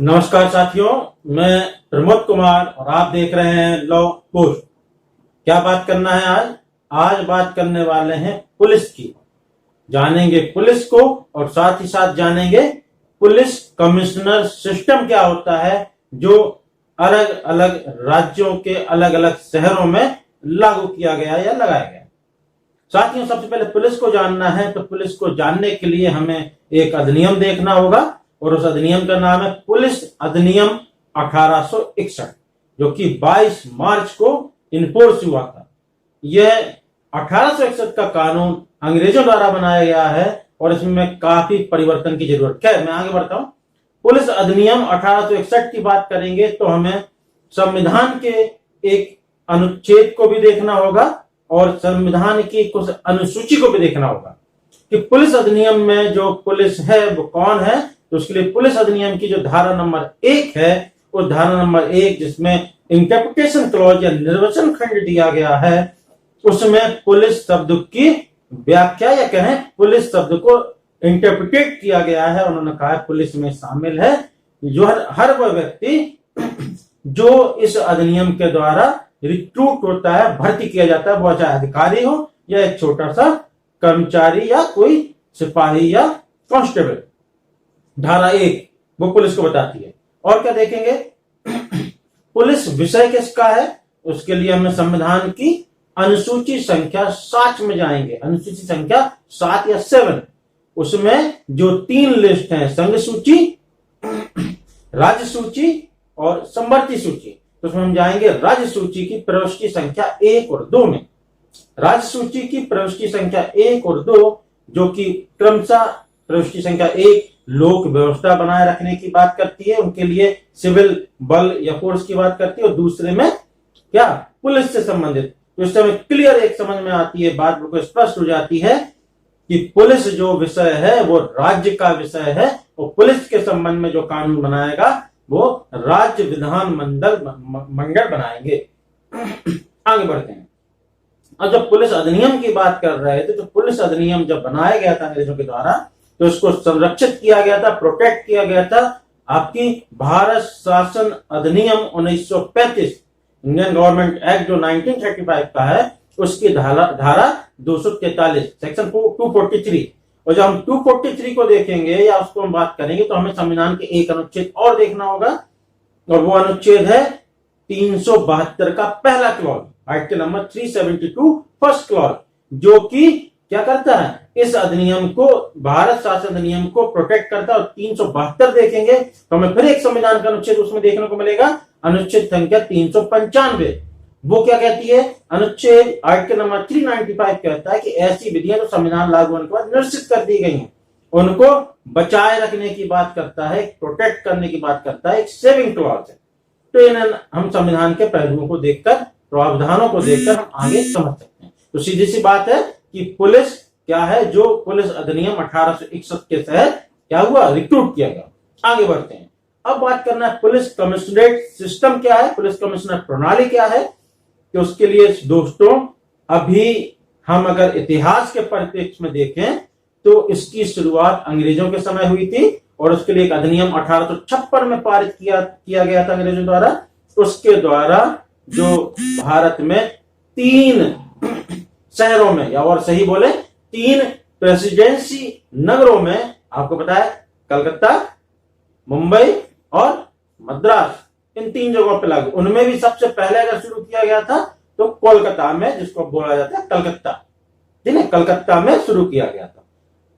नमस्कार साथियों, मैं प्रमोद कुमार और आप देख रहे हैं लॉ पोस्ट। क्या बात करना है आज? आज बात करने वाले हैं पुलिस की। जानेंगे पुलिस को और साथ ही साथ जानेंगे पुलिस कमिश्नर सिस्टम क्या होता है, जो अलग अलग राज्यों के अलग अलग शहरों में लागू किया गया या लगाया गया। साथियों, सबसे पहले पुलिस को जानना है तो पुलिस को जानने के लिए हमें एक अधिनियम देखना होगा और उस अधिनियम का नाम है पुलिस अधिनियम 1861, जो कि 22 मार्च को इन्फोर्स हुआ था। यह 1861 का कानून अंग्रेजों द्वारा बनाया गया है और इसमें काफी परिवर्तन की जरूरत है। मैं आगे बढ़ता हूं। पुलिस अधिनियम 1861 की बात करेंगे तो हमें संविधान के एक अनुच्छेद को भी देखना होगा और संविधान की कुछ अनुसूची को भी देखना होगा कि पुलिस अधिनियम में जो पुलिस है वो कौन है। तो उसके लिए पुलिस अधिनियम की जो धारा नंबर 1 है, वो धारा नंबर 1 जिसमें इंटरप्रिटेशन क्लॉज या निर्वचन खंड दिया गया है, उसमें पुलिस शब्द की व्याख्या या कहें पुलिस शब्द को इंटरप्रिटेट किया गया है। उन्होंने कहा पुलिस में शामिल है जो हर वह व्यक्ति जो इस अधिनियम के द्वारा रिक्रूट होता है, भर्ती किया जाता है, वो चाहे अधिकारी हो या एक छोटा सा कर्मचारी या कोई सिपाही या कांस्टेबल। धारा 1 वो पुलिस को बताती है। और क्या देखेंगे? पुलिस विषय किसका है, उसके लिए हमें संविधान की अनुसूची संख्या 7 में जाएंगे। अनुसूची संख्या 7 या 7, उसमें जो 3 लिस्ट हैं, संघ सूची, राज्य सूची और संवर्ती सूची, तो उसमें हम जाएंगे राज्य सूची की प्रविष्टि संख्या 1 और 2 में। राज्य सूची की प्रविष्टि संख्या 1 और 2 जो कि क्रमशः प्रविष्टि संख्या 1 लोक व्यवस्था बनाए रखने की बात करती है, उनके लिए सिविल बल या फोर्स की बात करती है, और दूसरे में क्या, पुलिस से संबंधित। तो इस समय क्लियर एक समझ में आती है, बात बिल्कुल स्पष्ट हो जाती है कि पुलिस जो विषय है वो राज्य का विषय है और पुलिस के संबंध में जो कानून बनाएगा वो राज्य विधान मंडल बनाएंगे। आगे बढ़ते हैं। और जब पुलिस अधिनियम की बात कर रहे थे तो पुलिस अधिनियम जब बनाया गया था अंग्रेजों के द्वारा, तो इसको संरक्षित किया गया था, प्रोटेक्ट किया गया था आपकी भारत शासन अधिनियम 1935, इंडियन गवर्नमेंट एक्ट जो 1935 का है, उसकी धारा 243 सेक्शन 243। और जब हम 243 को देखेंगे या उसको हम बात करेंगे तो हमें संविधान के एक अनुच्छेद और देखना होगा, और वो अनुच्छेद है 372 का पहला clause, article number 372 first clause, जो कि क्या करता है, इस अधिनियम को, भारत शासन अधिनियम को प्रोटेक्ट करता है। और 372 देखेंगे तो हमें फिर एक संविधान का अनुच्छेद उसमें देखने को मिलेगा, अनुच्छेद संख्या 395। वो क्या कहती है? अनुच्छेद आर्टिकल नंबर 395 कहता है कि ऐसी विधियां जो संविधान लागू होने के बाद निश्चित कर दी गई हैं, उनको बचाए रखने की बात करता है, प्रोटेक्ट करने की बात करता है, एक सेविंग क्लॉज है। तो इन्हें हम संविधान के पहलुओं को देखकर, प्रावधानों को देखकर हम आगे समझ सकते हैं। तो सीधी सी बात है कि पुलिस क्या है, जो पुलिस अधिनियम 1861 के तहत क्या हुआ, रिक्रूट किया गया। आगे बढ़ते हैं। अब बात करना है पुलिस कमिश्नरेट सिस्टम क्या है, पुलिस कमिश्नर प्रणाली क्या है। कि उसके लिए दोस्तों, अभी हम अगर इतिहास के परिप्रेक्ष्य में देखें तो इसकी शुरुआत अंग्रेजों के समय हुई थी और उसके लिए एक अधिनियम 1856 में पारित किया गया था अंग्रेजों द्वारा। उसके द्वारा जो भारत में 3 शहरों में, या और सही बोले 3 प्रेसिडेंसी नगरों में, आपको पता है कलकत्ता, मुंबई और मद्रास, इन 3 जगहों पे लागू। उनमें भी सबसे पहले अगर शुरू किया गया था तो कोलकाता में, जिसको बोला जाता है कलकत्ता, जिन्हें कलकत्ता में शुरू किया गया था।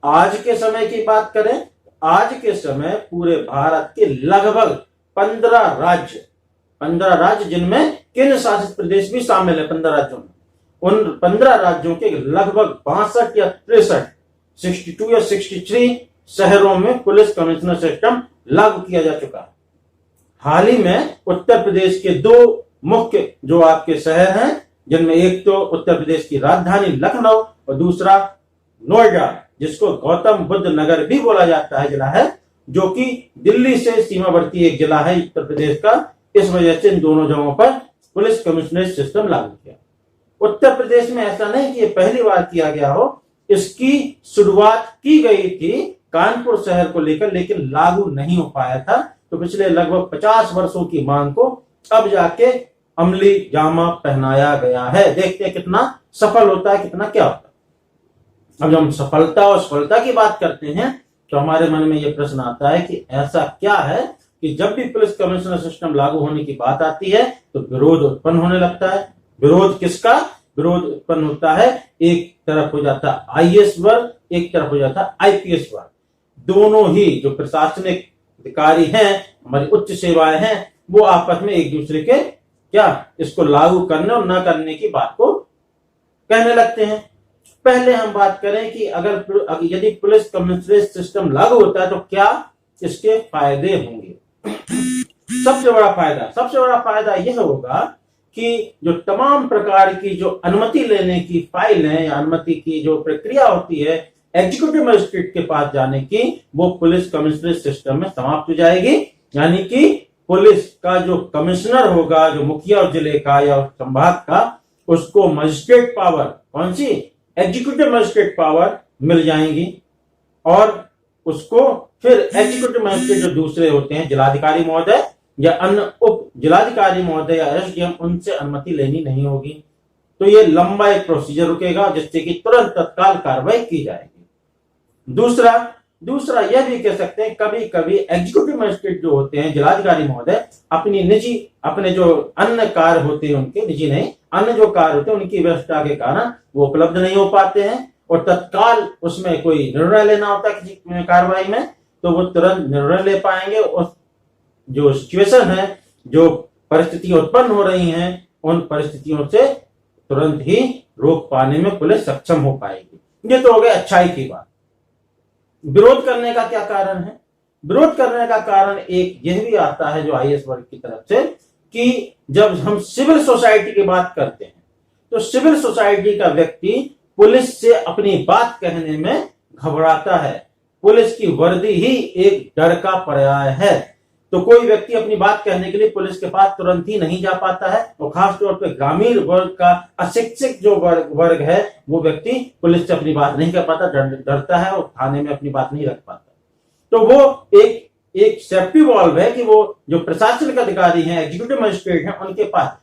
आज के समय की बात करें, आज के समय पूरे भारत के लगभग 15 राज्य जिनमें केंद्र शासित प्रदेश भी शामिल है, 15 राज्यों में, उन 15 राज्यों के लगभग 62 या 63, 62 या 63 शहरों में पुलिस कमिश्नर सिस्टम लागू किया जा चुका है। हाल ही में उत्तर प्रदेश के 2 मुख्य जो आपके शहर हैं, जिनमें एक तो उत्तर प्रदेश की राजधानी लखनऊ और दूसरा नोएडा, जिसको गौतम बुद्ध नगर भी बोला जाता है, जिला है, जो कि दिल्ली से सीमावर्ती एक जिला है उत्तर प्रदेश का। इस वजह से इन दोनों जगहों पर पुलिस कमिश्नरेट सिस्टम लागू किया। उत्तर प्रदेश में ऐसा नहीं कि ये पहली बार किया गया हो, इसकी शुरुआत की गई थी कानपुर शहर को लेकर, लेकिन लागू नहीं हो पाया था। तो पिछले लगभग 50 वर्षों की मांग को अब जाके अमली जामा पहनाया गया है। देखते हैं कितना सफल होता है, कितना क्या होता है। अब जब हम सफलता और सफलता की बात करते हैं तो हमारे मन में यह प्रश्न आता है कि ऐसा क्या है कि जब भी पुलिस कमिश्नर सिस्टम लागू होने की बात आती है तो विरोध उत्पन्न होने लगता है। विरोध किसका? विरोध उत्पन्न होता है, एक तरफ हो जाता है आईएएस वर्ग, एक तरफ हो जाता है आईपीएस वर्ग। दोनों ही जो प्रशासनिक अधिकारी हैं, हमारी उच्च सेवाएं हैं, वो आपस में एक दूसरे के क्या इसको लागू करने और न करने की बात को कहने लगते हैं। पहले हम बात करें कि अगर यदि पुलिस कमिश्नरेट सिस्टम लागू होता है तो क्या इसके फायदे होंगे। सबसे बड़ा फायदा यह होगा कि जो तमाम प्रकार की जो अनुमति लेने की फाइल है या अनुमति की जो प्रक्रिया होती है एग्जीक्यूटिव मजिस्ट्रेट के पास जाने की, वो पुलिस कमिश्नरेट सिस्टम में समाप्त हो जाएगी। यानी कि पुलिस का जो कमिश्नर होगा, जो मुखिया जिले का या संभाग का, उसको मजिस्ट्रेट पावर, कौन सी? एग्जीक्यूटिव मजिस्ट्रेट पावर मिल जाएंगी और उसको फिर एग्जीक्यूटिव मजिस्ट्रेट जो दूसरे होते हैं, जिलाधिकारी महोदय या अन्य उप जिलाधिकारी महोदय या एसडीएम, उनसे अनुमति लेनी नहीं होगी। तो ये लंबा एक प्रोसीजर रुकेगा जिससे कि तुरंत तत्काल कार्रवाई की जाएगी। दूसरा यह भी कह सकते हैं कभी कभी एग्जीक्यूटिव मजिस्ट्रेट जो होते हैं, जिलाधिकारी महोदय, अपने जो अन्य कार्य होते हैं, उनके निजी नहीं, अन्य जो कार्य होते हैं उनकी व्यवस्था के कारण वो उपलब्ध नहीं हो पाते हैं और तत्काल उसमें कोई निर्णय लेना होता है किसी कार्रवाई में, तो वो तुरंत निर्णय ले पाएंगे। उस जो सिचुएशन है, जो परिस्थितियां उत्पन्न हो रही हैं, उन परिस्थितियों से तुरंत ही रोक पाने में पुलिस सक्षम हो पाएगी। ये तो हो गई अच्छाई की बात। विरोध करने का क्या कारण है? विरोध करने का कारण एक यह भी आता है जो आईएएस वर्ग की तरफ से कि जब हम सिविल सोसाइटी की बात करते हैं तो सिविल सोसाइटी का व्यक्ति पुलिस से अपनी बात कहने में घबराता है। पुलिस की वर्दी ही एक डर का पर्याय है। तो कोई व्यक्ति अपनी बात कहने के लिए पुलिस के पास तुरंत ही नहीं जा पाता है और खासतौर पर ग्रामीण वर्ग का अशिक्षित जो वर्ग है, वो व्यक्ति पुलिस से अपनी बात नहीं कर पाता, डरता है और थाने में अपनी बात नहीं रख पाता। तो वो एक सेफ्टी वॉल्व है कि वो जो प्रशासनिक अधिकारी हैं, एग्जीक्यूटिव मजिस्ट्रेट हैं, उनके पास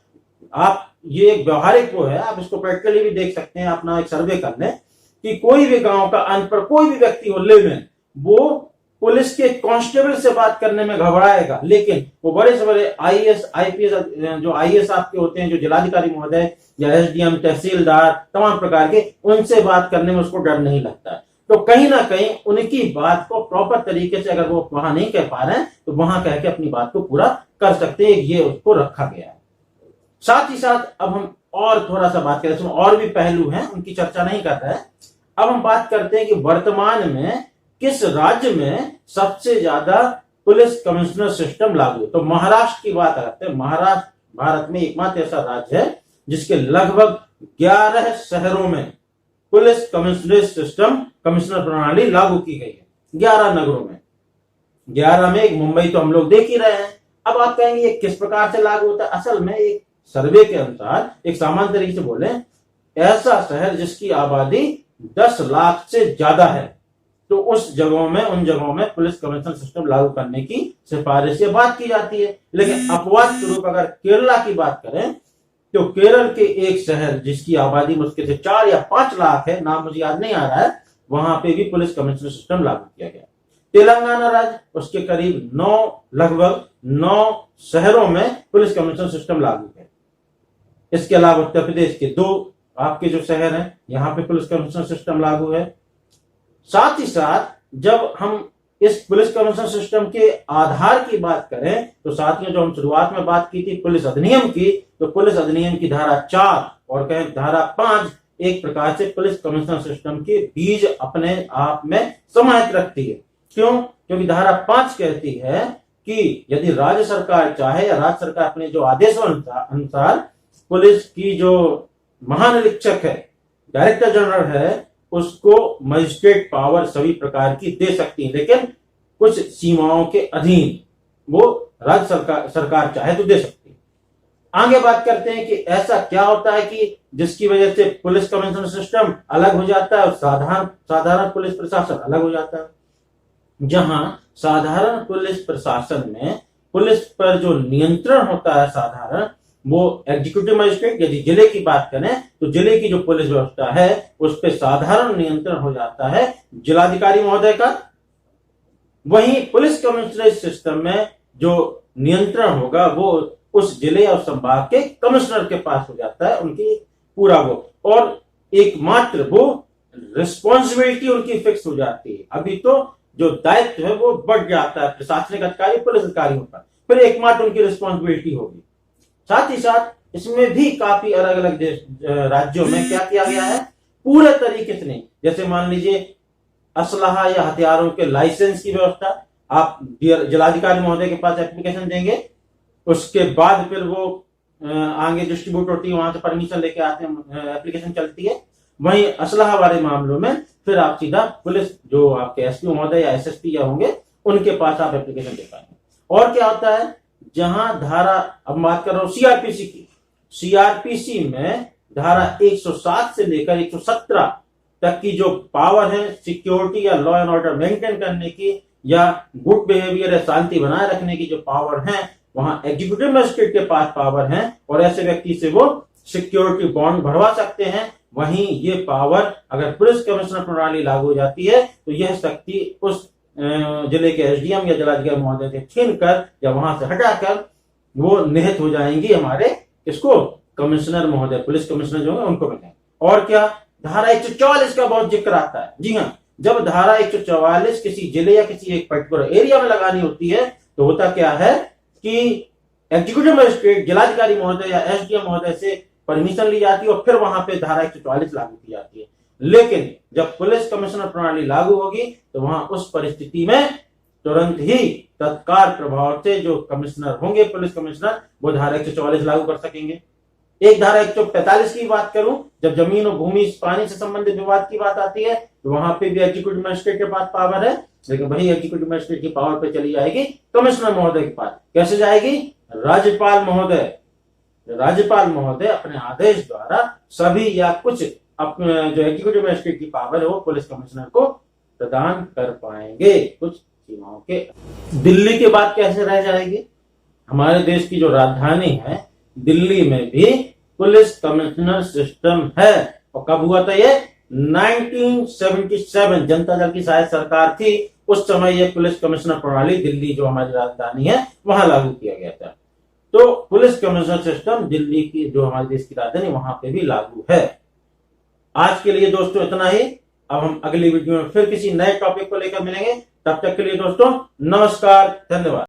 आप ये एक व्यवहारिक वो है, आप इसको प्रैक्टिकली भी देख सकते हैं, अपना एक सर्वे कर लें कि कोई भी गांव का अनपढ़ कोई भी व्यक्ति हो लेमेन, वो पुलिस के कांस्टेबल से बात करने में घबराएगा, लेकिन वो बड़े से बड़े आईएएस आईपीएस जो आईएएस आपके होते हैं, जो जिलाधिकारी महोदय या एसडीएम, तहसीलदार, तमाम प्रकार के, उनसे बात करने में उसको डर नहीं लगता है। तो कहीं ना कहीं उनकी बात को प्रॉपर तरीके से अगर वो वहां नहीं कह पा रहे हैं तो वहां कह के अपनी बात को पूरा कर सकते हैं, ये उसको रखा गया है। साथ ही साथ अब हम और थोड़ा सा बात करें, और भी पहलू हैं, उनकी चर्चा नहीं कर रहे हैं। अब हम बात करते हैं कि वर्तमान में किस राज्य में सबसे ज्यादा पुलिस कमिश्नर सिस्टम लागू है। तो महाराष्ट्र की बात करते हैं। महाराष्ट्र भारत में एकमात्र ऐसा राज्य है जिसके लगभग 11 शहरों में पुलिस कमिश्नरेट सिस्टम, कमिश्नर प्रणाली लागू की गई है। 11 नगरों में, 11 में एक मुंबई तो हम लोग देख ही रहे हैं। अब आप कहेंगे ये किस प्रकार से लागू होता है? असल में एक सर्वे के अनुसार, एक सामान्य तरीके से बोले, ऐसा शहर जिसकी आबादी 10 लाख से ज्यादा है तो उन जगहों में पुलिस कमिश्नर सिस्टम लागू करने की सिफारिश से बात की जाती है। लेकिन अपवाद स्वरूप अगर केरला की बात करें तो केरल के एक शहर जिसकी आबादी मुश्किल से 4 या 5 लाख है, नाम मुझे याद नहीं आ रहा है, वहां पे भी पुलिस कमिश्नर सिस्टम लागू किया गया। तेलंगाना राज्य, उसके करीब लगभग 9 शहरों में पुलिस कमिश्नर सिस्टम लागू है। इसके अलावा उत्तर प्रदेश के 2 आपके जो शहर हैं, यहां पे पुलिस कमिश्नर सिस्टम लागू है। साथ ही साथ जब हम इस पुलिस कमिश्नर सिस्टम के आधार की बात करें तो साथियों, जो हम शुरुआत में बात की थी पुलिस अधिनियम की, तो पुलिस अधिनियम की धारा 4 और कहें धारा 5 एक प्रकार से पुलिस कमिश्नर सिस्टम के बीज अपने आप में समाहित रखती है। क्यों? क्योंकि धारा 5 कहती है कि यदि राज्य सरकार चाहे या राज्य सरकार अपने जो आदेशों अनुसार पुलिस की जो महानिरीक्षक है, डायरेक्टर जनरल है, उसको मजिस्ट्रेट पावर सभी प्रकार की दे सकती है, लेकिन कुछ सीमाओं के अधीन वो राज्य सरकार चाहे तो दे सकती है। आगे बात करते हैं कि ऐसा क्या होता है कि जिसकी वजह से पुलिस कमिश्नर सिस्टम अलग हो जाता है और साधारण पुलिस प्रशासन अलग हो जाता है। जहां साधारण पुलिस प्रशासन में पुलिस पर जो नियंत्रण होता है साधारण, वो एग्जीक्यूटिव मजिस्ट्रेट, यदि जिले की बात करें तो जिले की जो पुलिस व्यवस्था है उस पर साधारण नियंत्रण हो जाता है जिलाधिकारी महोदय का। वहीं पुलिस कमिश्नरेट सिस्टम में जो नियंत्रण होगा वो उस जिले और संभाग के कमिश्नर के पास हो जाता है, उनकी पूरा वो, और एकमात्र वो रिस्पॉन्सिबिलिटी उनकी फिक्स हो जाती है। अभी तो जो दायित्व है वो बढ़ जाता है प्रशासनिक अधिकारी पुलिस अधिकारियों पर, फिर एकमात्र उनकी रिस्पॉन्सिबिलिटी होगी। साथ ही साथ इसमें भी काफी अलग अलग राज्यों में क्या किया गया है, पूरे तरीके से नहीं। जैसे मान लीजिए असलहा या हथियारों के लाइसेंस की व्यवस्था, आप जिलाधिकारी महोदय के पास एप्लीकेशन देंगे, उसके बाद फिर वो आगे डिस्ट्रीब्यूट होती है, वहां से परमिशन लेके आते हैं, एप्लीकेशन चलती है। वहीं असलहा वाले मामलों में फिर आप सीधा पुलिस जो आपके एसपी महोदय या एसएसपी या होंगे उनके पास आप एप्लीकेशन दे पाएंगे। और क्या होता है, जहां धारा, अब बात कर रहा हूं सीआरपीसी की, सीआरपीसी में धारा 107 से लेकर 117 तक की जो पावर है सिक्योरिटी या लॉ एंड ऑर्डर मेंटेन करने की या गुड बिहेवियर या शांति बनाए रखने की जो पावर है, वहां एग्जीक्यूटिव मजिस्ट्रेट के पास पावर है और ऐसे व्यक्ति से वो सिक्योरिटी बॉन्ड बढ़वा सकते हैं। वहीं ये पावर अगर पुलिस कमिश्नर प्रणाली लागू हो जाती है तो यह शक्ति उस जिले के एसडीएम या जिलाधिकारी महोदय से छीनकर या वहां से हटाकर वो निहित हो जाएंगी हमारे इसको कमिश्नर महोदय, पुलिस कमिश्नर जो है उनको मिलेंगे। और क्या, धारा 144 का बहुत जिक्र आता है। जी हाँ, जब धारा 144 किसी जिले या किसी एक पर्टिकुलर एरिया में लगानी होती है तो होता क्या है कि एग्जीक्यूटिव मजिस्ट्रेट, जिलाधिकारी महोदय या एसडीएम महोदय से परमिशन ली जाती है और फिर वहां पे धारा 144 लागू की जाती है। लेकिन जब पुलिस कमिश्नर प्रणाली लागू होगी तो वहां उस परिस्थिति में तुरंत ही तत्काल प्रभाव से जो कमिश्नर होंगे, पुलिस कमिश्नर, वो धारा 144 लागू कर सकेंगे। एक धारा 145 की बात करूं, जब जमीन और भूमि पानी से संबंधित विवाद की बात आती है तो वहां पे भी एग्जीक्यूटिव मजिस्ट्रेट के पास पावर है, लेकिन वही एग्जीक्यूटिव मजिस्ट्रेट की पावर पे चली जाएगी कमिश्नर महोदय के पास। कैसे जाएगी, राज्यपाल महोदय अपने आदेश द्वारा सभी या कुछ अपने जो एग्जीक्यूटिव मजिस्ट्रेट की पावर है वो पुलिस कमिश्नर को प्रदान कर पाएंगे कुछ सीमाओं के। दिल्ली की बात कैसे रह जाएगी, हमारे देश की जो राजधानी है दिल्ली में भी पुलिस कमिश्नर सिस्टम है। और कब हुआ था ये, 1977 जनता दल की शायद सरकार थी, उस समय ये पुलिस कमिश्नर प्रणाली दिल्ली जो हमारी राजधानी है वहां लागू किया गया था। तो पुलिस कमिश्नर सिस्टम दिल्ली की जो हमारे देश की राजधानी वहां पे भी लागू है। आज के लिए दोस्तों इतना ही। अब हम अगली वीडियो में फिर किसी नए टॉपिक को लेकर मिलेंगे। तब तक के लिए दोस्तों नमस्कार, धन्यवाद।